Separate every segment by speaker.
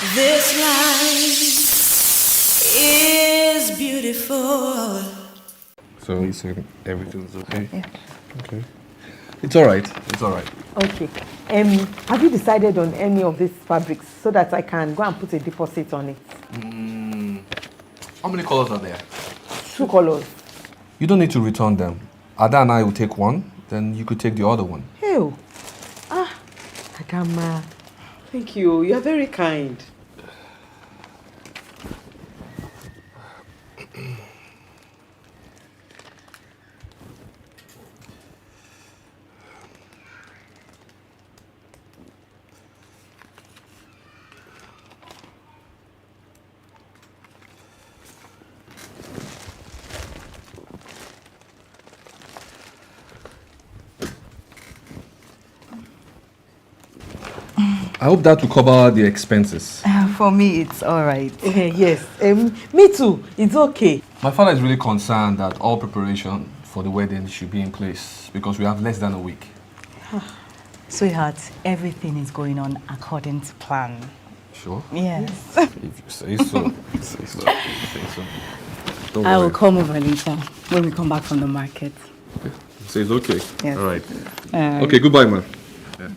Speaker 1: This life is beautiful.
Speaker 2: So you said everything's okay? Yeah. Okay. It's alright. It's alright.
Speaker 3: Okay. Have you decided on any of these fabrics so that I can go and put a deposit on it?
Speaker 2: How many colors are there?
Speaker 3: 2 colors.
Speaker 2: You don't need to return them. Ada and I will take one, then you could take the other one.
Speaker 3: Ew. Adama. Thank you. You are very kind.
Speaker 2: I hope that will cover the expenses.
Speaker 4: For me, it's all right.
Speaker 3: Yes. Me too. It's okay.
Speaker 2: My father is really concerned that all preparation for the wedding should be in place because we have less than a week.
Speaker 4: Sweetheart, everything is going on according to plan.
Speaker 2: Sure?
Speaker 4: Yes.
Speaker 2: If you say so. Say so. Say so. Don't
Speaker 4: I
Speaker 2: worry.
Speaker 4: will come over later when we come back from the market.
Speaker 2: Okay. Say it's okay.
Speaker 4: Yes.
Speaker 2: All right. Okay, goodbye, man. Yeah.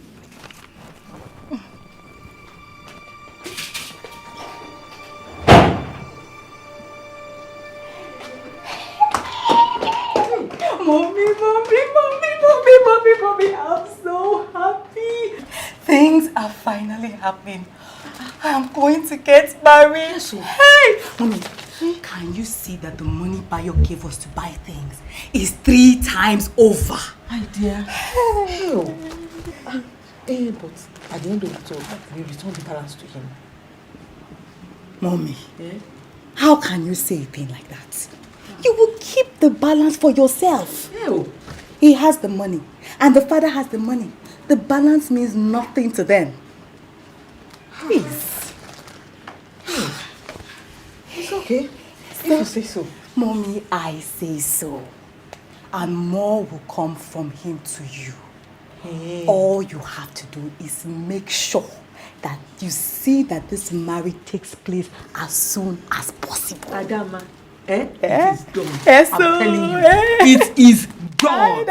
Speaker 4: Mommy, I'm so happy. Things are finally happening. I am going to get married. Hey! Mommy, can you see that the money Bayo gave us to buy things is 3 times over?
Speaker 3: My dear. But at the end of it all, we return the balance to him.
Speaker 4: Mommy, how can you say a thing like that? You will keep the balance for yourself.
Speaker 3: Ew.
Speaker 4: He has the money, and the father has the money. The balance means nothing to them. Please.
Speaker 3: It's okay. If you say so.
Speaker 4: Mommy, I say so. And more will come from him to you.
Speaker 3: Hey.
Speaker 4: All you have to do is make sure that you see that this marriage takes place as soon as possible.
Speaker 3: Adama. It is done.
Speaker 4: Yes,
Speaker 3: I'm telling you.
Speaker 4: It is done.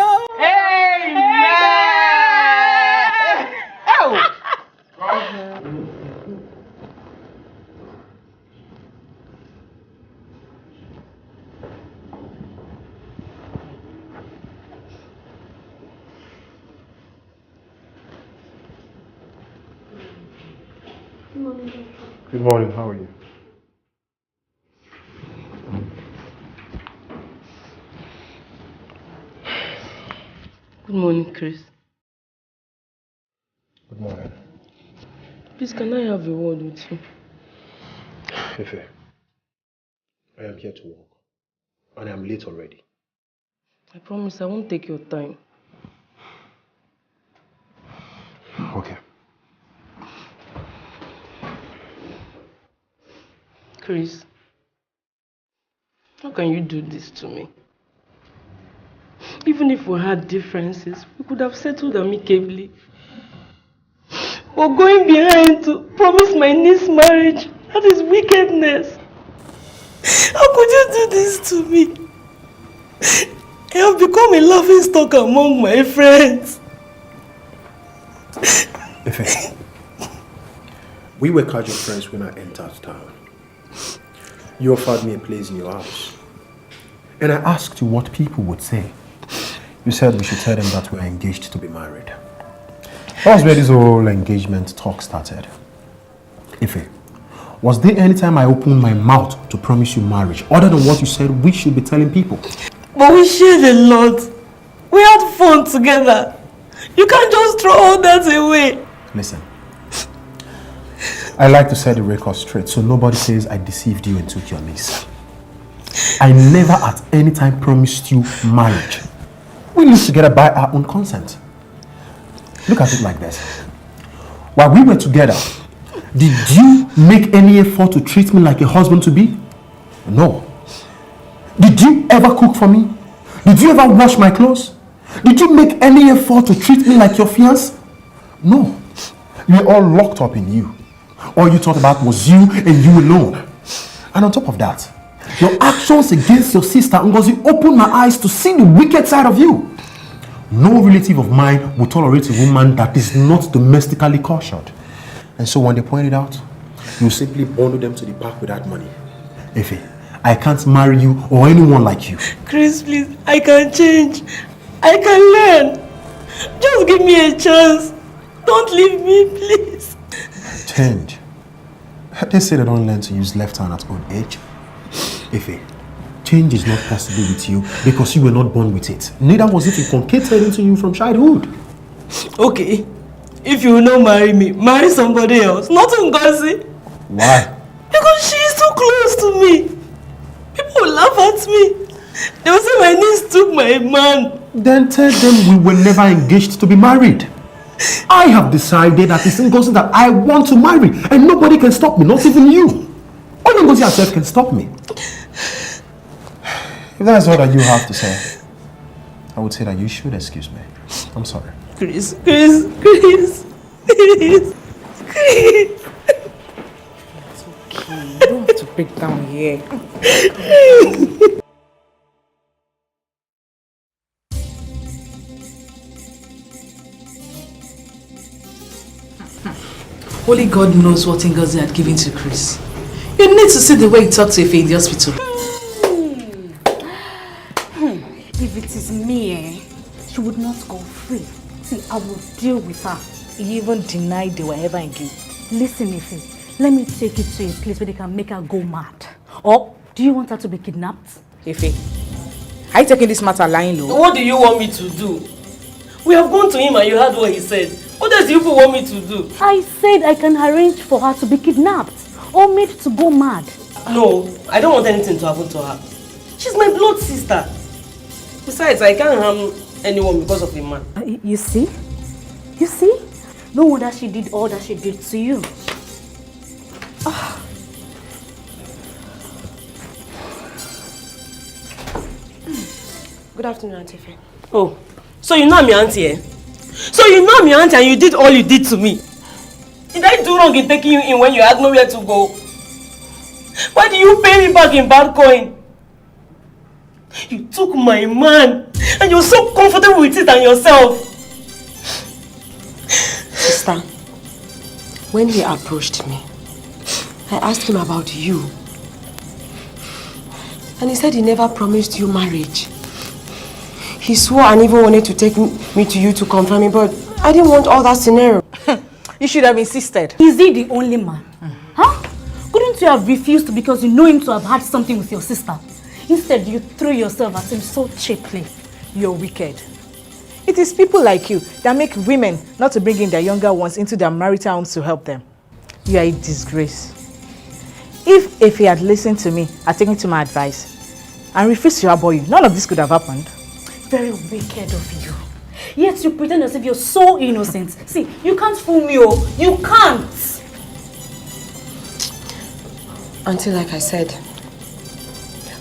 Speaker 5: Good morning, how are you?
Speaker 6: Good morning, Chris.
Speaker 5: Good morning.
Speaker 6: Please, can I have a word with you?
Speaker 5: Efe, I am here to work, and I am late already.
Speaker 6: I promise I won't take your time.
Speaker 5: Okay.
Speaker 6: Chris, how can you do this to me? Even if we had differences, we could have settled amicably. But going behind to promise my niece marriage, that is wickedness. How could you do this to me? I have become a laughingstock among my friends.
Speaker 5: Efe, we were casual friends when I entered town. You offered me a place in your house. And I asked you what people would say. You said we should tell them that we are engaged to be married. That was where this whole engagement talk started. Efe, was there any time I opened my mouth to promise you marriage other than what you said we should be telling people?
Speaker 6: But we shared a lot. We had fun together. You can't just throw all that away.
Speaker 5: Listen, I like to set the record straight so nobody says I deceived you and took your niece. I never at any time promised you marriage. We lived together by our own consent. Look at it like this. While we were together, did you make any effort to treat me like a husband to be? No. Did you ever cook for me? Did you ever wash my clothes? Did you make any effort to treat me like your fiancé? No. We're all locked up in you. All you thought about was you and you alone. And on top of that, your actions against your sister Ngozi opened my eyes to see the wicked side of you. No relative of mine will tolerate a woman that is not domestically cautioned. And so when they pointed out, you simply bundle them to the park with that money. Efe, I can't marry you or anyone like you.
Speaker 6: Chris, please, I can change. I can learn. Just give me a chance. Don't leave me, please.
Speaker 5: Change. They say they don't learn to use left hand at old age. Efe, change is not possible with you because you were not born with it. Neither was it inculcated into you from childhood.
Speaker 6: Okay, if you will not marry me, marry somebody else. Not Ngozi.
Speaker 5: Why?
Speaker 6: Because she is too close to me. People will laugh at me. They will say my niece took my man.
Speaker 5: Then tell them we were never engaged to be married. I have decided that it's Ngozi that I want to marry, and nobody can stop me, not even you. Only Ngozi herself can stop me. If that's all that you have to say, I would say that you should excuse me. I'm sorry.
Speaker 6: Chris. It's
Speaker 3: okay, you don't have to break down here.
Speaker 7: Only God knows what Ngozi had given to Chris. You need to see the way he talked to Ife in the hospital.
Speaker 8: If it is me, she would not go free. See, I will deal with her.
Speaker 9: He even denied they were ever engaged.
Speaker 8: Listen, Ife, let me take you to a place where they can make her go mad. Or do you want her to be kidnapped?
Speaker 3: Ife, are you taking this matter lying low?
Speaker 6: what do you want me to do? We have gone to him and you heard what he said. What else do you want me to do?
Speaker 8: I said I can arrange for her to be kidnapped or made to go mad.
Speaker 6: No, I don't want anything to happen to her. She's my blood sister. Besides, I can't harm anyone because of a man.
Speaker 8: You see? You see? No wonder she did all that she did to you.
Speaker 4: Good afternoon, Auntie Faye.
Speaker 6: Oh, so you know I'm your auntie, eh? So you know I'm your auntie and you did all you did to me. Did I do wrong in taking you in when you had nowhere to go? Why do you pay me back in bad coin? You took my man and you're so comfortable with it and yourself.
Speaker 4: Sister, when he approached me, I asked him about you. And he said he never promised you marriage. He swore and even wanted to take me to you to confirm it, but I didn't want all that scenario.
Speaker 3: You should have insisted.
Speaker 8: Is he the only man? Huh? Couldn't you have refused because you know him to have had something with your sister? Instead, you threw yourself at him so cheaply.
Speaker 3: You're wicked. It is people like you that make women not to bring in their younger ones into their marital homes to help them. You are a disgrace. If he had listened to me and taken to my advice and refused to abhor you, none of this could have happened.
Speaker 8: Very wicked of you. Yet you pretend as if you're so innocent. See, you can't fool me, oh. You can't.
Speaker 4: Auntie, like I said,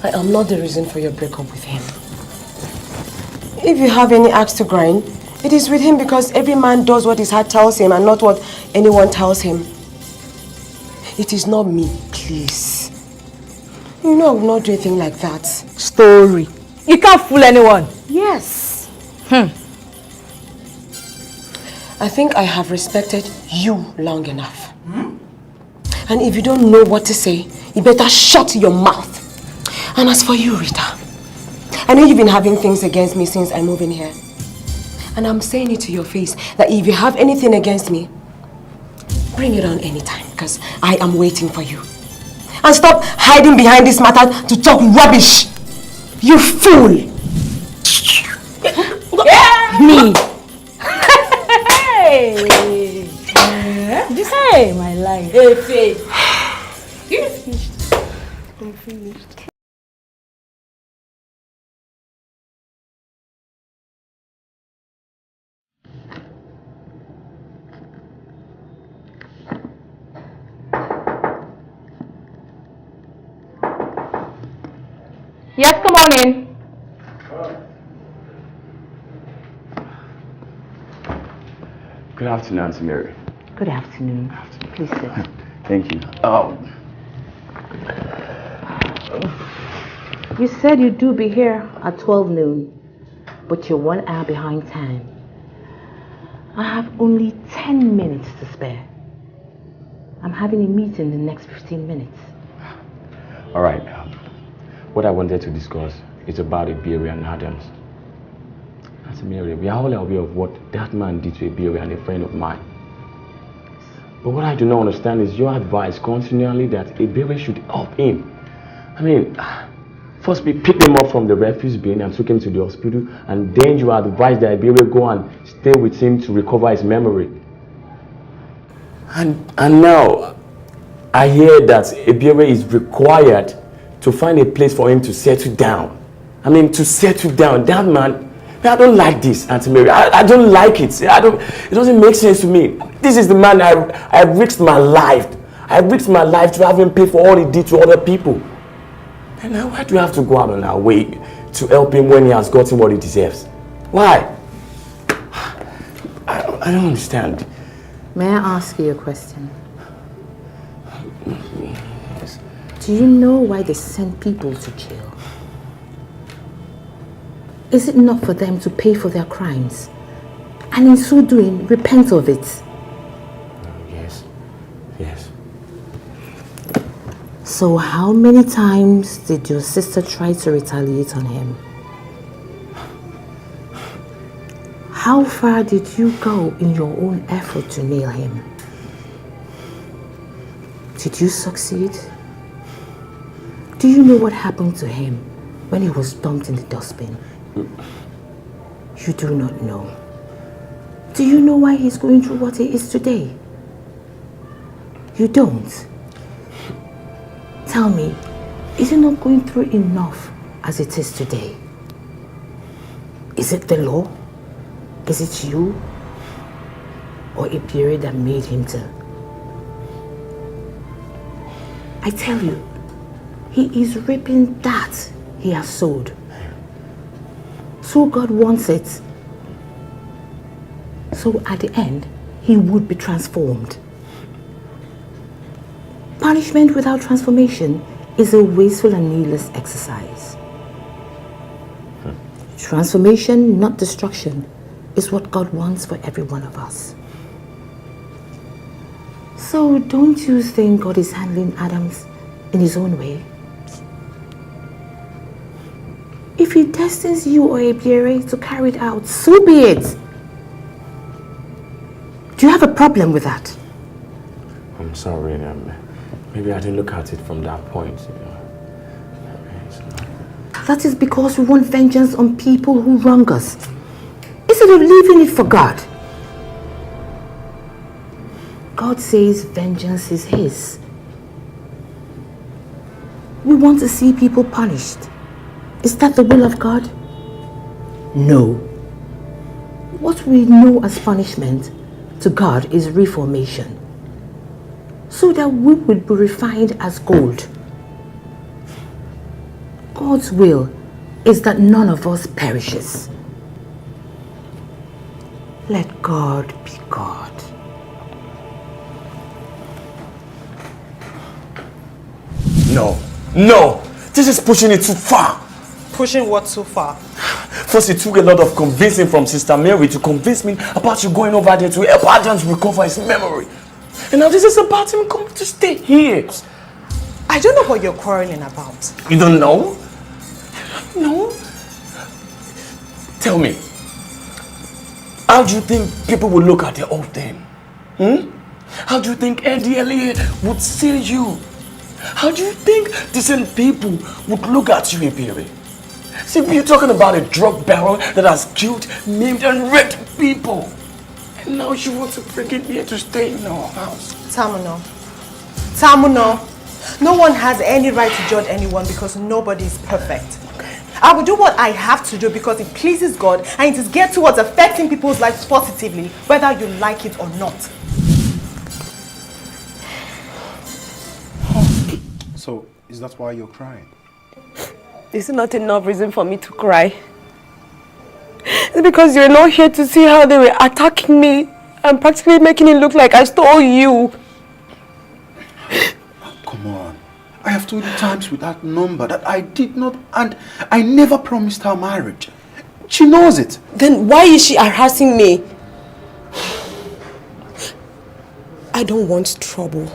Speaker 4: I am not the reason for your breakup with him. If you have any axe to grind, it is with him because every man does what his heart tells him and not what anyone tells him. It is not me, please. You know I will not do anything like that.
Speaker 3: Story. You can't fool anyone.
Speaker 8: Yes.
Speaker 4: I think I have respected you long enough. And if you don't know what to say, you better shut your mouth. And as for you, Rita, I know you've been having things against me since I moved in here. And I'm saying it to your face that if you have anything against me, bring it on anytime because I am waiting for you. And stop hiding behind this matter to talk rubbish. You fool!
Speaker 8: Me. Hey! Hey, my life.
Speaker 6: Hey, Faye.
Speaker 8: You're finished. I'm finished.
Speaker 10: Yes, come on in.
Speaker 11: Good afternoon, Auntie Mary.
Speaker 10: Good afternoon. Please sit. Thank you.
Speaker 11: You said you'd be here at 12 noon, but you're 1 hour behind time. I have only 10 minutes to spare. I'm having a meeting in the next 15 minutes.
Speaker 10: All right. What I wanted to discuss is about Iberi and Adams. As Mary, we are all aware of what that man did to Iberi and a friend of mine. But what I do not understand is your advice continually that Iberi should help him. I mean, first we picked him up from the refuse bin and took him to the hospital, and then you advised that Iberi go and stay with him to recover his memory. And now I hear that Iberi is required to find a place for him to settle down. I mean, to settle down. That man, I don't like this, Auntie Mary. I don't like it. It doesn't make sense to me. This is the man I risked my life. I risked my life to have him pay for all he did to other people. And now why do we have to go out on our way to help him when he has gotten what he deserves? Why? I don't understand.
Speaker 11: May I ask you a question? Yes. Do you know why they send people to jail? Is it not for them to pay for their crimes and in so doing repent of it?
Speaker 10: Yes. Yes.
Speaker 11: So how many times did your sister try to retaliate on him? How far did you go in your own effort to nail him? Did you succeed? Do you know what happened to him when he was dumped in the dustbin? You do not know. Do you know why he's going through what he is today? You don't. Tell me, is he not going through enough as it is today? Is it the law? Is it you? Or a period that made him to? I tell you, he is reaping that he has sowed. So God wants it. So at the end, he would be transformed. Punishment without transformation is a wasteful and needless exercise. Transformation, not destruction, is what God wants for every one of us. So don't you think God is handling Adams in his own way? If he destines you or Ebere to carry it out, so be it. Do you have a problem with that?
Speaker 10: I'm sorry, maybe I didn't look at it from that point.
Speaker 11: That is because we want vengeance on people who wrong us, instead of leaving it for God. God says vengeance is his. We want to see people punished. Is that the will of God? No. What we know as punishment to God is reformation, so that we will be refined as gold. God's will is that none of us perishes. Let God be God.
Speaker 10: No! This is pushing it too far.
Speaker 4: Pushing what too far?
Speaker 10: First, it took a lot of convincing from Sister Mary to convince me about you going over there to help Adams recover his memory. And now this is about him coming to stay here.
Speaker 4: I don't know what you're quarreling about.
Speaker 10: You don't know? No? Tell me, how do you think people would look at the whole thing? How do you think NDLA would see you? How do you think decent people would look at you, Ebere? See, you're talking about a drug baron that has killed, maimed, and raped people. And now you want to bring it here to stay in our house.
Speaker 4: Tamuno, no one has any right to judge anyone because nobody is perfect.
Speaker 10: Okay.
Speaker 4: I will do what I have to do because it pleases God and it is geared towards affecting people's lives positively, whether you like it or not.
Speaker 5: So, is that why you're crying?
Speaker 6: Is it not enough reason for me to cry? It's because you're not here to see how they were attacking me and practically making it look like I stole you.
Speaker 5: Come on. I have told you times with that number that I did not, and I never promised her marriage. She knows it.
Speaker 4: Then why is she harassing me? I don't want trouble.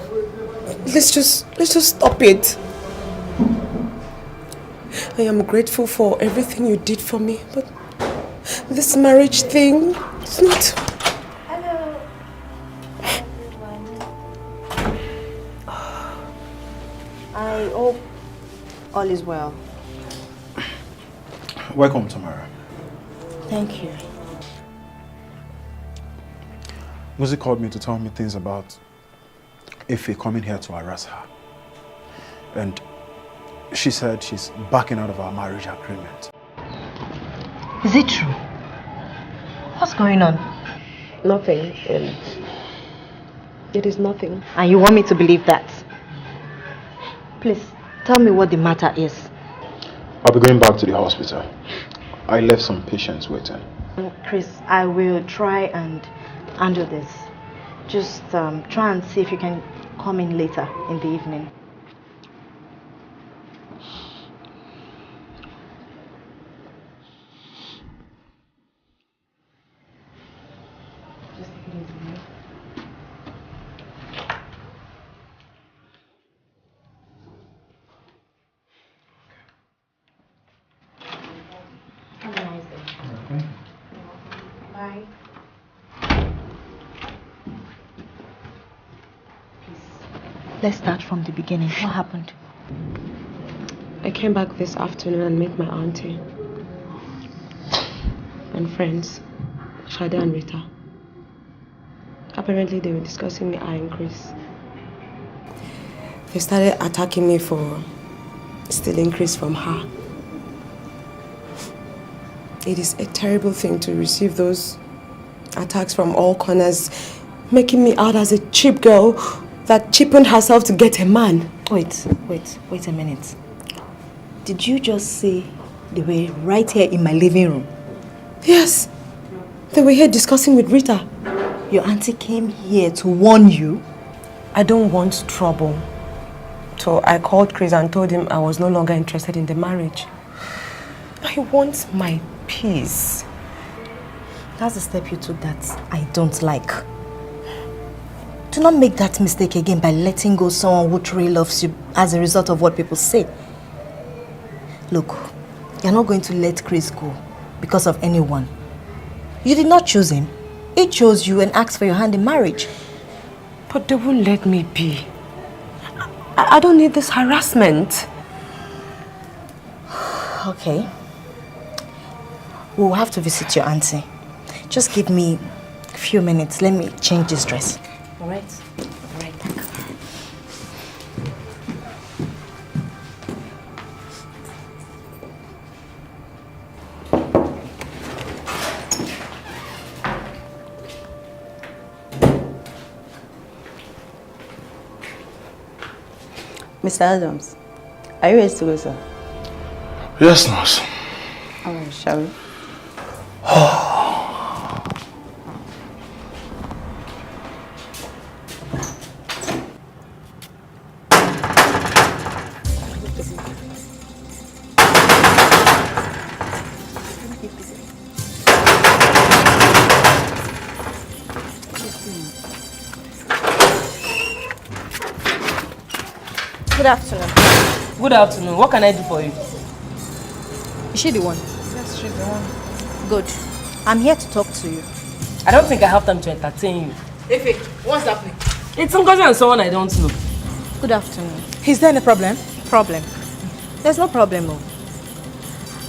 Speaker 4: Let's just stop it. I am grateful for everything you did for me, but this marriage thing, it's not...
Speaker 12: Hello, everyone. I hope all is well.
Speaker 5: Welcome, Tamara.
Speaker 12: Thank you.
Speaker 5: Muzi called me to tell me things about Ife coming here to harass her. And she said she's backing out of our marriage agreement.
Speaker 12: Is it true? What's going on?
Speaker 4: Nothing. It is nothing.
Speaker 12: And you want me to believe that? Please, tell me what the matter is.
Speaker 5: I'll be going back to the hospital. I left some patients waiting.
Speaker 12: Chris, I will try and handle this. Just try and see if you can come in later in the evening. Let's start from the beginning. What happened?
Speaker 4: I came back this afternoon and met my auntie and friends, Shade and Rita. Apparently they were discussing me, I and Chris. They started attacking me for stealing Chris from her. It is a terrible thing to receive those attacks from all corners, making me out as a cheap girl that cheapened herself to get a man.
Speaker 12: Wait a minute. Did you just say they were right here in my living room?
Speaker 4: Yes. They were here discussing with Rita.
Speaker 12: Your auntie came here to warn you?
Speaker 4: I don't want trouble. So I called Chris and told him I was no longer interested in the marriage. I want my peace.
Speaker 12: That's the step you took that I don't like. Do not make that mistake again by letting go someone who truly loves you as a result of what people say. Look, you're not going to let Chris go because of anyone. You did not choose him. He chose you and asked for your hand in marriage.
Speaker 4: But they won't let me be. I don't need this harassment.
Speaker 12: Okay. We'll have to visit your auntie. Just give me a few minutes. Let me change this dress. All right? All right, back.
Speaker 13: Mr. Adams, are you ready to go, sir?
Speaker 5: Yes, nurse.
Speaker 13: All right, shall we?
Speaker 12: Good afternoon.
Speaker 6: Good afternoon. What can I do for you?
Speaker 12: Is she the one?
Speaker 6: Yes, she's the one.
Speaker 12: Good. I'm here to talk to you.
Speaker 6: I don't think I have time to entertain you.
Speaker 3: Efe, what's happening?
Speaker 6: It's Ngozi and someone I don't know.
Speaker 12: Good afternoon.
Speaker 3: Is there any problem?
Speaker 12: Problem? There's no problem. Oh.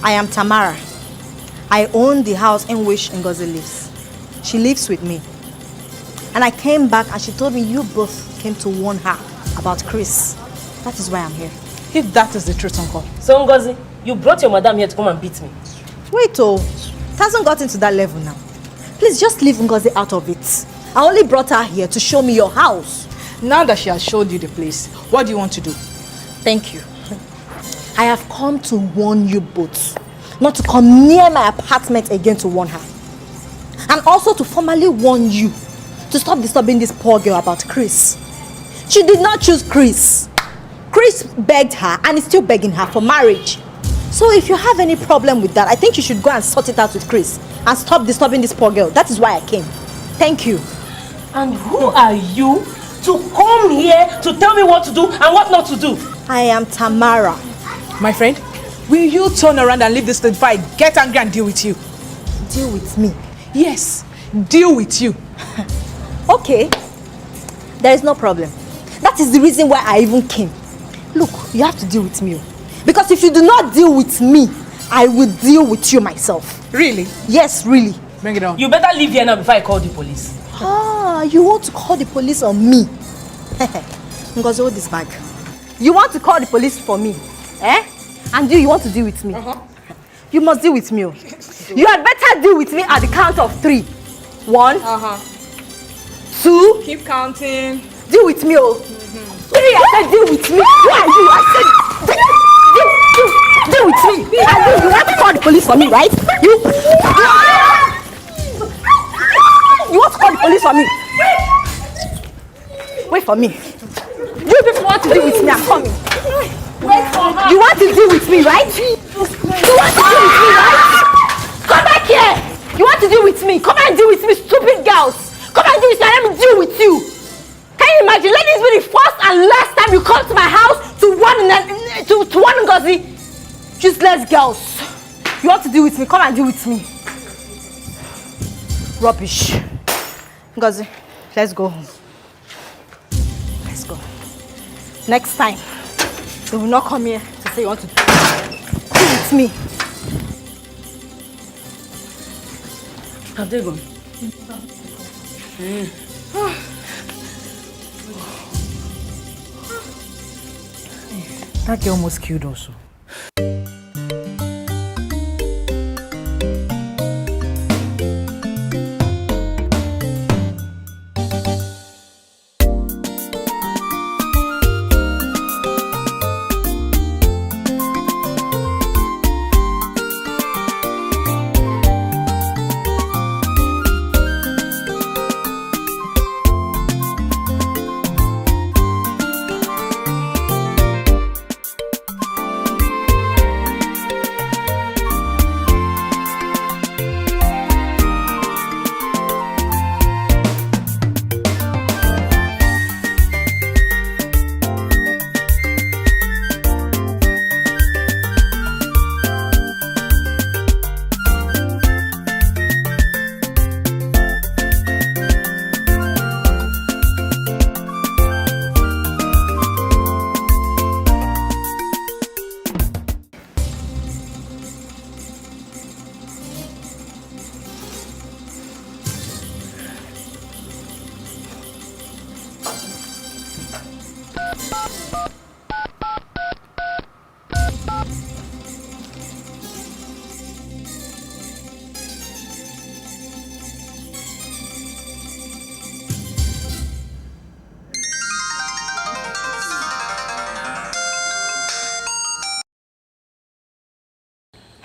Speaker 12: I am Tamara. I own the house in which Ngozi lives. She lives with me. And I came back and she told me you both came to warn her about Chris. That is why I'm here.
Speaker 3: If that is the truth, Uncle.
Speaker 6: So Ngozi, you brought your madam here to come and beat me.
Speaker 12: Wait, oh. It hasn't gotten to that level now. Please just leave Ngozi out of it. I only brought her here to show me your house.
Speaker 3: Now that she has showed you the place, what do you want to do?
Speaker 12: Thank you. I have come to warn you both not to come near my apartment again to warn her. And also to formally warn you to stop disturbing this poor girl about Chris. She did not choose Chris. Chris begged her and is still begging her for marriage. So if you have any problem with that, I think you should go and sort it out with Chris and stop disturbing this poor girl. That is why I came. Thank you.
Speaker 6: And who are you to come here to tell me what to do and what not to do?
Speaker 12: I am Tamara.
Speaker 3: My friend, will you turn around and leave this thing before I get angry and deal with you?
Speaker 12: Deal with me?
Speaker 3: Yes, deal with you.
Speaker 12: Okay, there is no problem. That is the reason why I even came. Look, you have to deal with me. Because if you do not deal with me, I will deal with you myself.
Speaker 3: Really?
Speaker 12: Yes, really.
Speaker 3: Bring it on.
Speaker 6: You better leave here now before I call the police.
Speaker 12: Ah, you want to call the police on me? Ngozi, hold this bag. You want to call the police for me? Eh? And you want to deal with me? You must deal with me. You had better deal with me at the count of 3. 1, 2.
Speaker 3: Keep counting.
Speaker 12: Deal with me, oh. 3, I said deal with me. Who are you? I said deal with me. And you want to call the police for me, right? You want to call the police for me? Wait for me. You people want to deal with me, I'm coming. Wait for her. You want to deal with me, right? You want to deal with me, right? Come back here. You want to deal with me? Come and deal with me, stupid girls. Come and deal with me and let me deal with you. Can you imagine? Let this be the first and last time you come to my house to one Ngozi. Useless girls. You want to deal with me? Come and deal with me. Rubbish. Ngozi, let's go home. Let's go. Next time, you will not come here to say you want to deal with me.
Speaker 6: Have they gone?
Speaker 3: That girl almost killed us.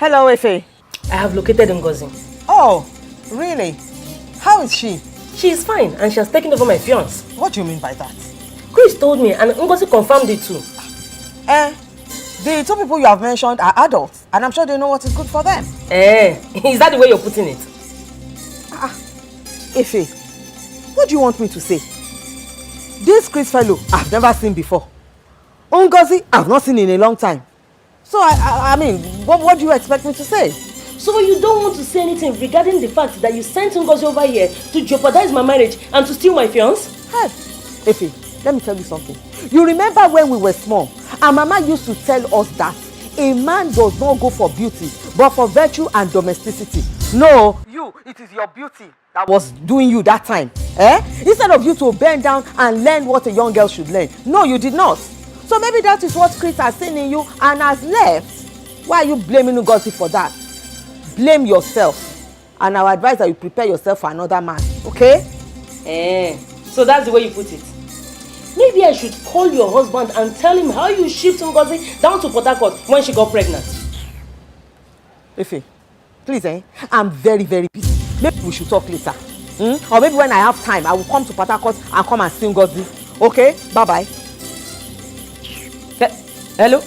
Speaker 4: Hello, Efe.
Speaker 6: I have located Ngozi.
Speaker 4: Oh, really? How is she?
Speaker 6: She is fine and she has taken over my fiance.
Speaker 4: What do you mean by that?
Speaker 6: Chris told me and Ngozi confirmed it too.
Speaker 4: The 2 people you have mentioned are adults and I'm sure they know what is good for them.
Speaker 6: Is that the way you're putting it?
Speaker 4: Efe, what do you want me to say? This Chris fellow I've never seen before. Ngozi I've not seen in a long time. So I mean, what do you expect me to say?
Speaker 6: So you don't want to say anything regarding the fact that you sent Ngozi over here to jeopardize my marriage and to steal my fiance?
Speaker 4: Hey, Efe, let me tell you something. You remember when we were small, our mama used to tell us that a man does not go for beauty, but for virtue and domesticity. No, it is your beauty that was doing you that time. Instead of you to bend down and learn what a young girl should learn. No, you did not. So maybe that is what Chris has seen in you and has left. Why are you blaming Ngozi for that? Blame yourself. And I would advise that you prepare yourself for another man. Okay?
Speaker 6: So that's the way you put it. Maybe I should call your husband and tell him how you shipped Ngozi down to Port Harcourt when she got pregnant.
Speaker 4: Efe, please, I'm very, very busy. Maybe we should talk later. Or maybe when I have time, I will come to Port Harcourt and come and see Ngozi. Okay? Bye-bye. Hello?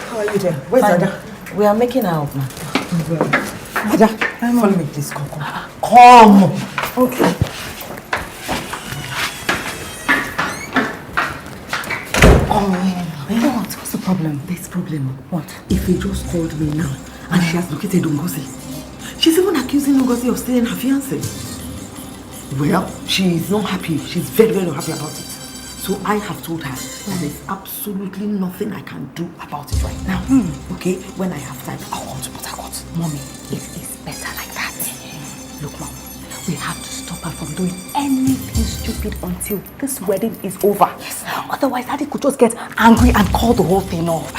Speaker 4: How are you there? Where's Ada?
Speaker 11: We are making out now.
Speaker 4: Ada, follow me please. Come. Okay.
Speaker 11: What? What's the problem? This problem. What? If he just called me now and she has located Ngozi. She's even accusing Ngozi of stealing her fiancé. Well, she is not happy. She's very, very unhappy about it. So I have told her that there's absolutely nothing I can do about it right now. Okay? When I have time, I'll come to Port Harcourt. Mommy, it is better like that. Look, Mom, we have to stop her from doing anything stupid until this wedding is over. Yes. Otherwise, Daddy could just get angry and call the whole thing off.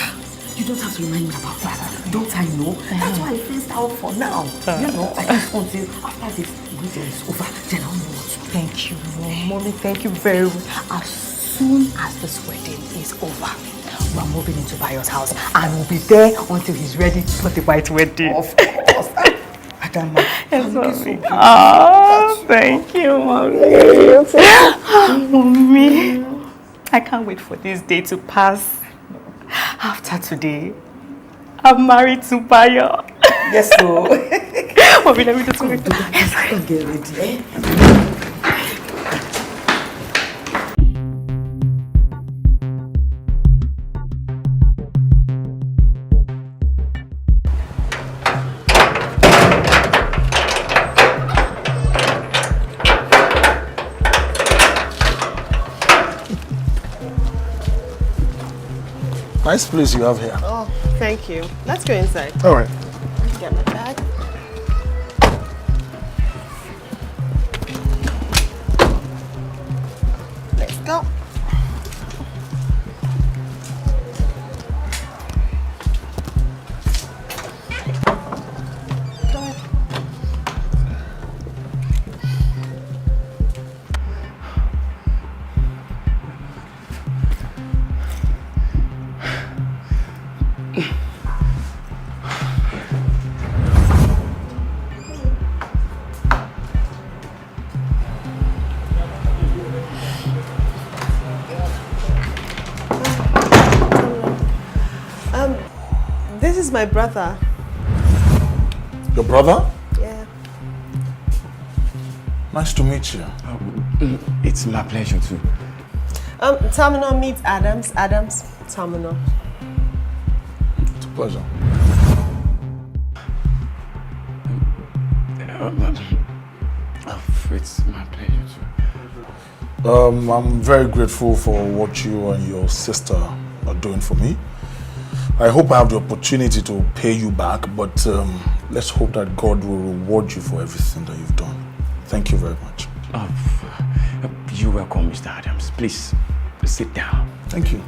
Speaker 11: You don't have to remind me about that. Don't I know? That's why I phased out for now. You know, I just until after this wedding is over, then I'll know what to do.
Speaker 12: Thank you, Mommy. Thank you very much.
Speaker 11: As soon as this wedding is over, we're moving into Bayo's house and we'll be there until he's ready for the white wedding. Of course. Adama, thank you so much.
Speaker 4: Oh, thank you, Mommy. Mommy, I can't wait for this day to pass. After today, I'm married to Bayo. Yes, so. Mommy, let me just go.
Speaker 11: Get ready.
Speaker 14: Nice place you have here.
Speaker 15: Oh, thank you. Let's go inside.
Speaker 14: All right.
Speaker 15: Get my bag. Let's go. This is my brother.
Speaker 14: Your brother?
Speaker 15: Yeah.
Speaker 14: Nice to meet you.
Speaker 10: It's my pleasure too.
Speaker 15: Terminal meets Adams. Adams, Terminal.
Speaker 14: It's a pleasure.
Speaker 10: It's my pleasure too.
Speaker 14: I'm very grateful for what you and your sister are doing for me. I hope I have the opportunity to pay you back, but let's hope that God will reward you for everything that you've done. Thank you very much.
Speaker 10: You're welcome, Mr. Adams. Please, sit down.
Speaker 14: Thank you.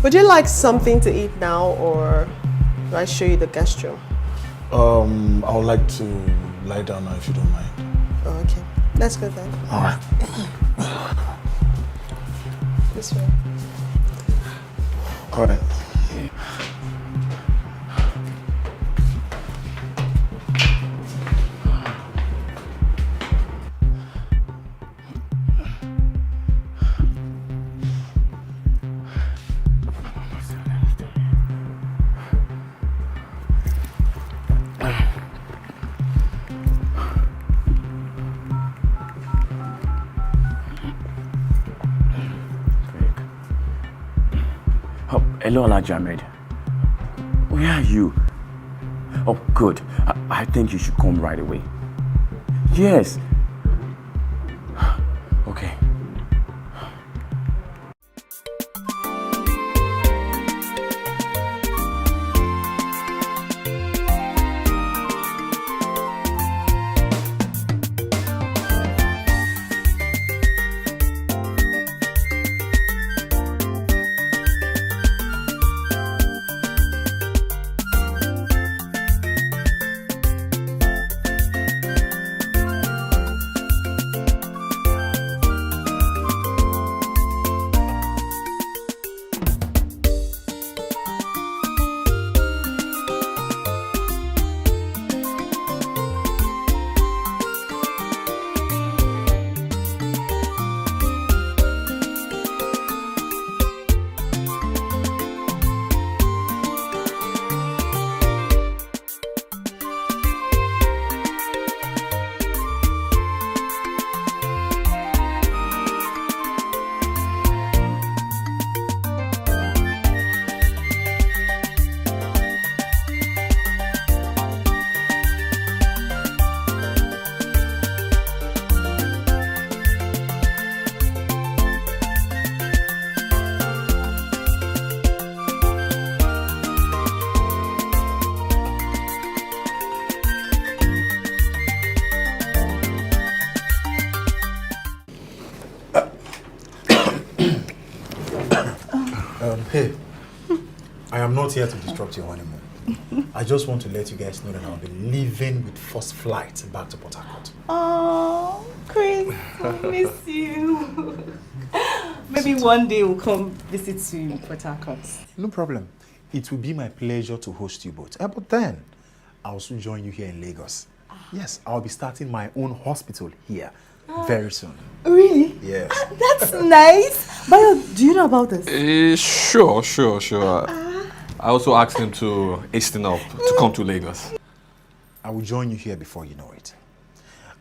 Speaker 15: Would you like something to eat now, or do I show you the guest room?
Speaker 14: I would like to lie down now if you don't mind.
Speaker 15: Oh, okay. Let's go then.
Speaker 14: All right.
Speaker 15: This way.
Speaker 14: All right.
Speaker 10: Hello, Alhaji Ahmed. Where are you? Oh, good. I think you should come right away. Yes. Okay.
Speaker 5: Hey, I am not here to disrupt your honeymoon. I just want to let you guys know that I'll be leaving with first flight back to Port Harcourt.
Speaker 4: Oh, Chris, I miss you. Maybe one day we'll come visit you in Port Harcourt.
Speaker 5: No problem. It will be my pleasure to host you both. But then, I'll soon join you here in Lagos. Yes, I'll be starting my own hospital here very soon.
Speaker 4: Really?
Speaker 5: Yes.
Speaker 4: That's nice. Bayo, do you know about this?
Speaker 2: Sure. I also asked him to hasten up to come to Lagos.
Speaker 5: I will join you here before you know it.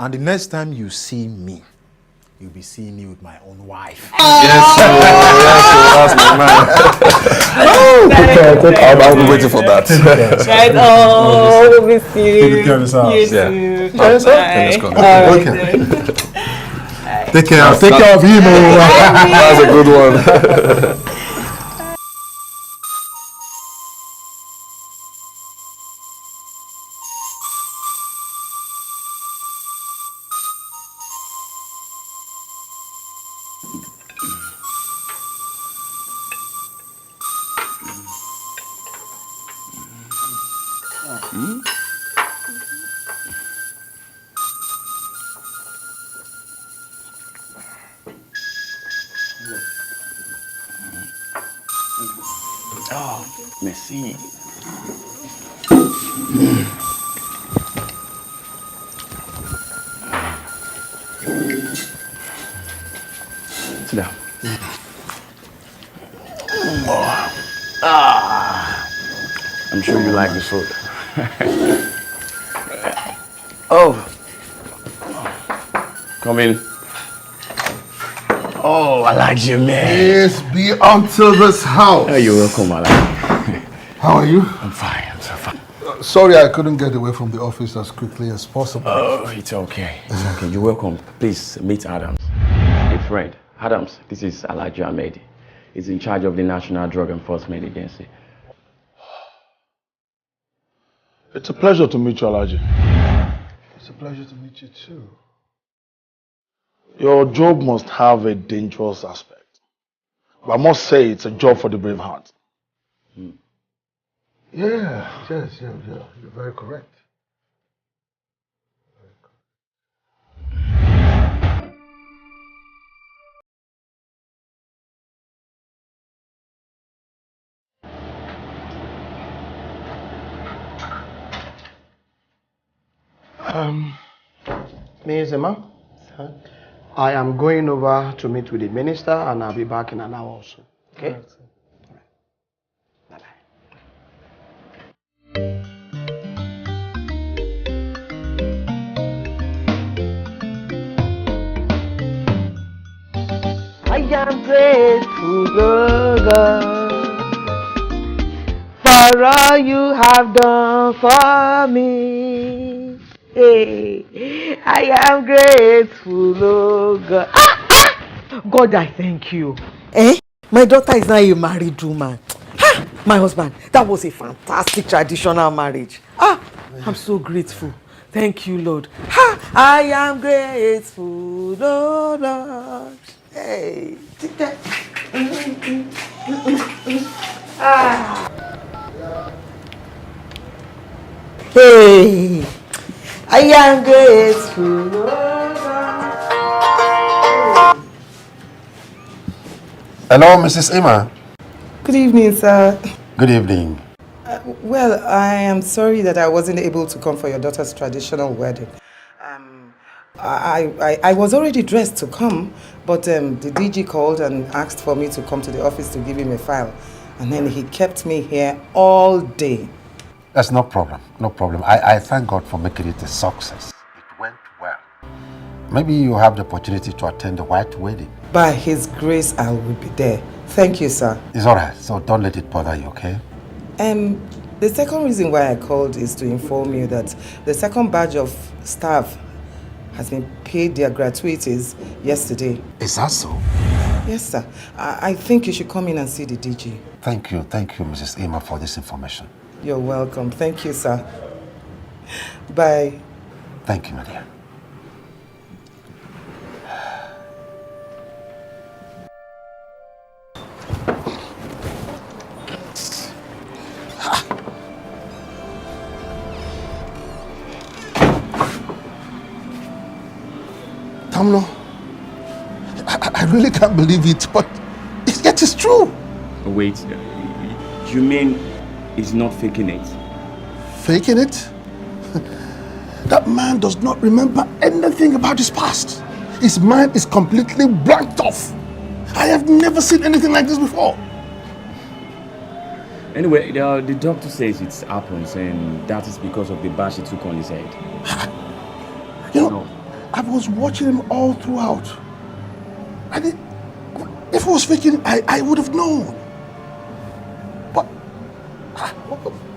Speaker 5: And the next time you see me, you'll be seeing me with my own wife.
Speaker 2: Yes, that's my man. I'll be waiting for that.
Speaker 4: Right, we'll be seeing
Speaker 5: Take care of yourself.
Speaker 4: you
Speaker 2: Yeah.
Speaker 4: too.
Speaker 2: Let's go.
Speaker 5: Okay. Take care of him.
Speaker 2: That's a good one.
Speaker 10: Merci. Sit down. I'm sure you like the food. Oh. Come in. Oh, I like you, man.
Speaker 14: Yes, be unto this house.
Speaker 10: Oh, you're welcome, I like.
Speaker 14: How are you?
Speaker 10: I'm fine, I'm so fine.
Speaker 14: Sorry I couldn't get away from the office as quickly as possible.
Speaker 10: Oh, it's okay. It's okay. You're welcome. Please meet Adams. A friend. Adams, this is Alhaji Ahmed. He's in charge of the National Drug Enforcement Agency.
Speaker 14: It's a pleasure to meet you, Alhaji. It's a pleasure to meet you too. Your job must have a dangerous aspect. But I must say it's a job for the brave heart. Yeah, yes, you're very correct.
Speaker 16: Ms. Emma, I am going over to meet with the minister and I'll be back in an hour or so. Okay? Right.
Speaker 6: I am grateful, oh God, for all you have done for me. Hey, I am grateful, oh God. God, I thank you.
Speaker 4: My daughter is now a married woman. My husband, that was a fantastic traditional marriage. I'm so grateful. Thank you, Lord. I am grateful, oh Lord. Hey. Hey. I am grateful, oh Lord.
Speaker 5: Hello, Mrs. Emma.
Speaker 17: Good evening, sir.
Speaker 5: Good evening.
Speaker 17: Well, I am sorry that I wasn't able to come for your daughter's traditional wedding. I was already dressed to come, but the DG called and asked for me to come to the office to give him a file. And then he kept me here all day.
Speaker 18: That's no problem, no problem. I thank God for making it a success. It went well. Maybe you have the opportunity to attend the white wedding.
Speaker 17: By His grace, I will be there. Thank you, sir.
Speaker 18: It's all right, so don't let it bother you, okay?
Speaker 17: The second reason why I called is to inform you that the second batch of staff has been paid their gratuities yesterday.
Speaker 18: Is that so?
Speaker 17: Yes, sir. I think you should come in and see the DG.
Speaker 18: Thank you, Mrs. Emma, for this information.
Speaker 17: You're welcome. Thank you, sir. Bye.
Speaker 18: Thank you, my dear.
Speaker 14: Tamlo, I really can't believe it, but yet it's true.
Speaker 10: Wait, you mean he's not faking it?
Speaker 14: Faking it? That man does not remember anything about his past. His mind is completely blanked off. I have never seen anything like this before.
Speaker 10: Anyway, the doctor says it happens, and that is because of the bash he took on his head.
Speaker 14: You know, I was watching him all throughout. If he was faking, I would have known. But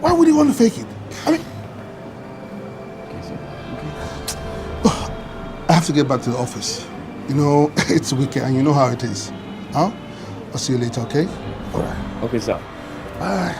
Speaker 14: why would he want to fake it? I mean, I have to get back to the office. You know, it's weekend and you know how it is. Huh? I'll see you later, okay? All right.
Speaker 10: Okay, sir.
Speaker 14: Bye.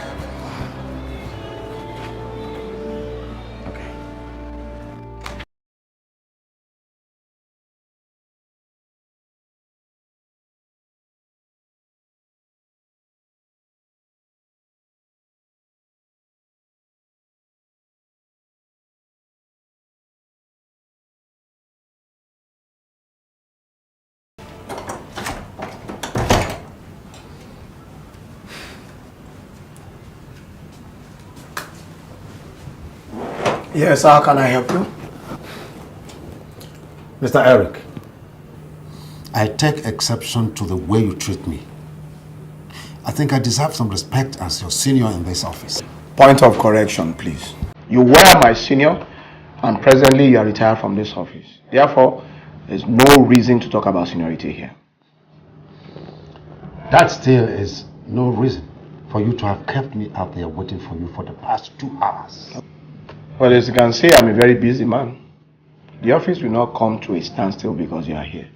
Speaker 16: Yes, how can I help you?
Speaker 18: Mr. Eric, I take exception to the way you treat me. I think I deserve some respect as your senior in this office.
Speaker 16: Point of correction, please. You were my senior, and presently you are retired from this office. Therefore, there's no reason to talk about seniority here.
Speaker 18: That still is no reason for you to have kept me out there waiting for you for the past 2 hours.
Speaker 16: Well, as you can see, I'm a very busy man. The office will not come to a standstill because you are here.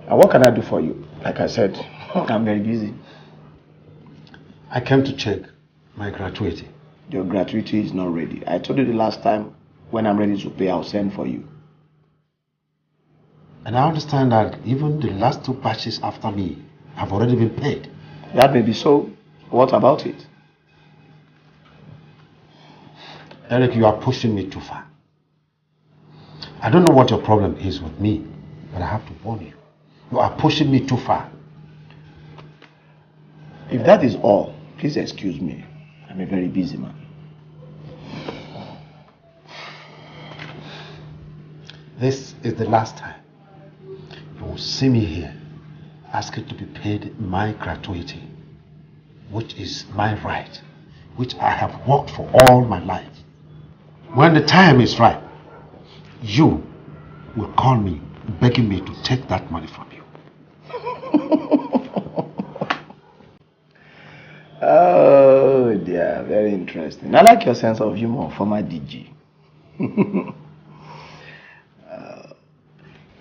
Speaker 16: And what can I do for you? Like I said, I'm very busy.
Speaker 18: I came to check my gratuity.
Speaker 16: Your gratuity is not ready. I told you the last time, when I'm ready to pay, I'll send for you.
Speaker 18: And I understand that even the last 2 batches after me have already been paid.
Speaker 16: That may be so. What about it?
Speaker 18: Eric, you are pushing me too far. I don't know what your problem is with me, but I have to warn you. You are pushing me too far.
Speaker 16: If that is all, please excuse me. I'm a very busy man.
Speaker 18: This is the last time you will see me here asking to be paid my gratuity, which is my right, which I have worked for all my life. When the time is right, you will call me begging me to take that money from you.
Speaker 16: Oh dear, very interesting. I like your sense of humor, former DG.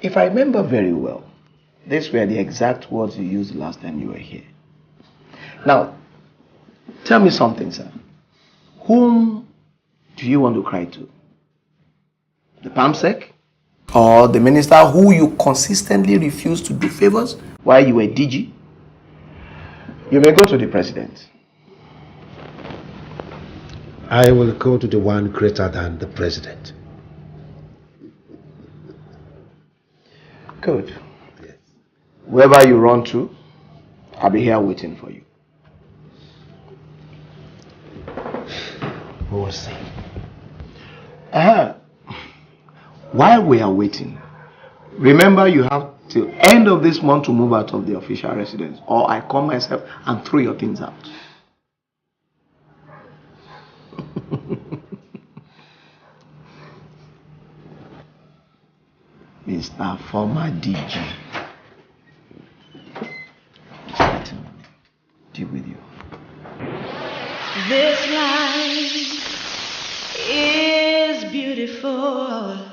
Speaker 16: If I remember very well, these were the exact words you used last time you were here. Now, tell me something, sir. Whom do you want to cry to? The PAMSEC? Or the minister who you consistently refused to do favors while you were DG? You may go to the president.
Speaker 18: I will go to the one greater than the president.
Speaker 16: Good. Yes. Wherever you run to, I'll be here waiting for you.
Speaker 18: We will see.
Speaker 16: While we are waiting, remember you have till end of this month to move out of the official residence, or I come myself and throw your things out. Mr. Former DG. Deal with you.
Speaker 1: This life is beautiful.